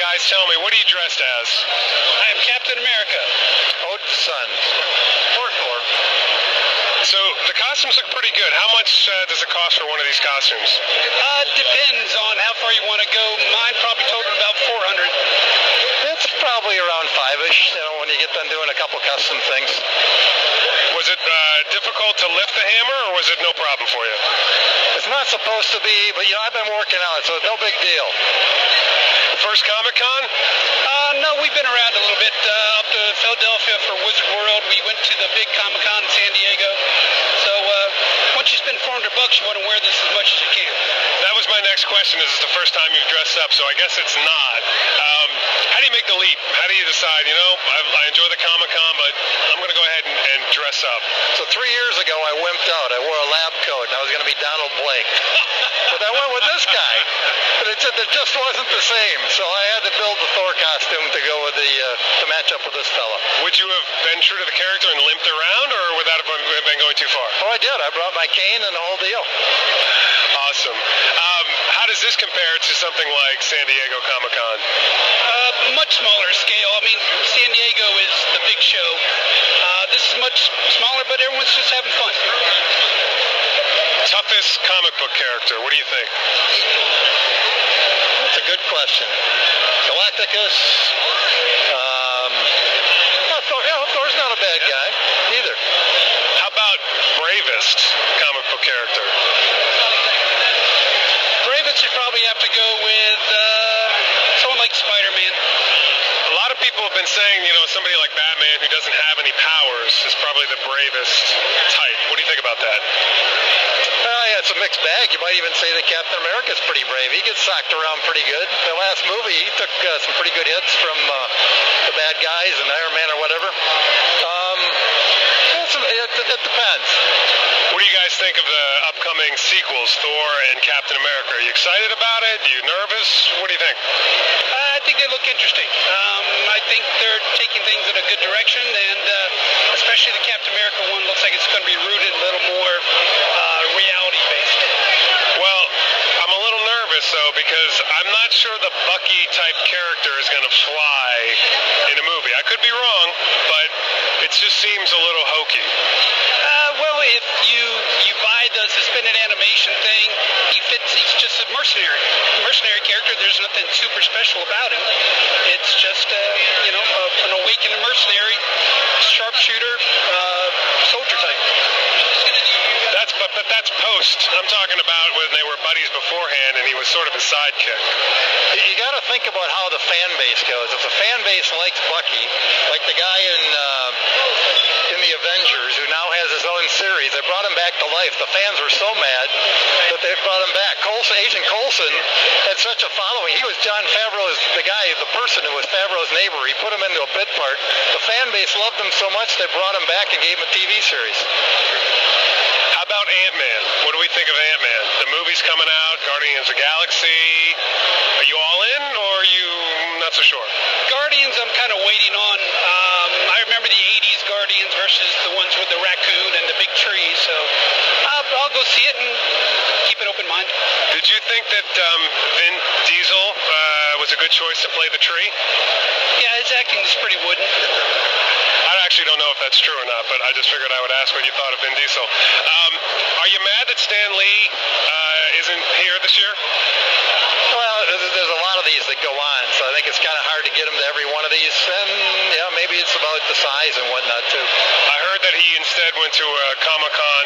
guys, tell me, what are you dressed as? I am Captain America. Ode to Sun. Four. So the costumes look pretty good. How much does it cost for one of these costumes? Depends on how far you want to go. Mine probably totaled about 400. It's probably around five-ish, when you get done doing a couple custom things. Was it difficult to lift the hammer, or was it no problem for you? It's not supposed to be, but I've been working on it, so it's no big deal. First Comic-Con? No, we've been around a little bit. Up to Philadelphia for Wizard World. We went to the big Comic-Con in San Diego. So once you spend $400, you want to wear this as much as you can. That was my next question. Is this the first time you've dressed up? So I guess it's not. How do you make the leap? How do you decide, I enjoy the Comic-Con, but I'm going to go ahead and dress up? So 3 years ago, I wimped out. I wore a lab coat, and I was going to be Donald Blake. But I went with this guy. But it just wasn't the same. So I had to build the Thor costume to go with to match up with this fella. Would you have been true to the character and limped around, or would that have been going too far? Oh, I did. I brought my cane and the whole deal. Awesome. How does this compare to something like San Diego Comic-Con? Much smaller scale. I mean, San Diego is the big show. This is much smaller, but everyone's just having fun. Toughest comic book character, what do you think? That's a good question. Galacticus. Thor's not a bad guy either. How about bravest comic book character? Bravest would probably have to go with someone like Spider-Man. A lot of people have been saying, somebody like Batman who doesn't have any powers is probably the bravest type. What do you think about that? Yeah, it's a mixed bag. You might even say that Captain America's pretty brave. He gets socked around pretty good. The last movie, he took some pretty good hits from the bad guys and Iron Man or whatever. It depends. What do you guys think of the upcoming sequels, Thor and Captain America? Are you excited about it? Are you nervous? What do you think? I think they look interesting. I think they're taking things in a good direction, and especially the Captain America one looks like it's going to be rooted a little more reality-based. Well, I'm a little nervous, though, because I'm not sure the Bucky-type character is going to fly in a movie. I could be wrong, but it just seems a little hokey. Well, if you buy the suspended animation thing, he's just a mercenary character. There's nothing super special about him. It's just, an awakened mercenary, sharpshooter, soldier type. But that's post. I'm talking about when they were buddies beforehand and he was sort of his sidekick. You got to think about how the fan base goes. If the fan base likes Bucky, like the guy in the Avengers who now has his own series, they brought him back to life. The fans were so mad that they brought him back. Agent Coulson had such a following. He was John Favreau's, the person who was Favreau's neighbor. He put him into a bit part. The fan base loved him so much they brought him back and gave him a TV series. How about Ant-Man? What do we think of Ant-Man? The movie's coming out, Guardians of the Galaxy. Are you all in, or are you not so sure? Guardians, I'm kind of waiting on. I remember the 80s Guardians versus the ones with the raccoon and the big trees, so I'll go see it and keep an open mind. Did you think that Vin Diesel was a good choice to play the tree? Yeah, his acting is pretty wooden. I actually don't know if that's true or not, but I just figured I would ask what you thought of Vin Diesel. Are you mad that Stan Lee isn't here this year? Well, there's a lot of these that go on, so I think it's kind of hard to get him to every one of these. And maybe it's about the size and whatnot too. I heard that he instead went to a Comic-Con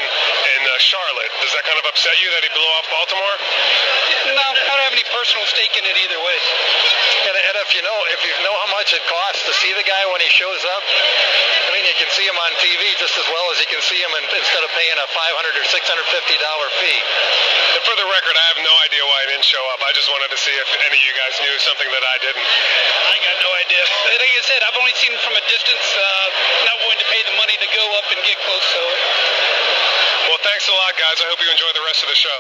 in Charlotte. Does that kind of upset you that he blew off Baltimore? No, I don't have any personal stake in it either way. And if you know how much it costs to see the guy when he shows up, I mean, you can see him on TV just as well as you can see him instead of paying a $500 or $650 fee. And for the record, I have no idea why he didn't show up. I just wanted to see if any of you guys knew something that I didn't. I got no idea. Like I said, I've only seen him from a distance, not willing to pay the money to go up and get close to it. Well, thanks a lot, guys. I hope you enjoy the rest of the show.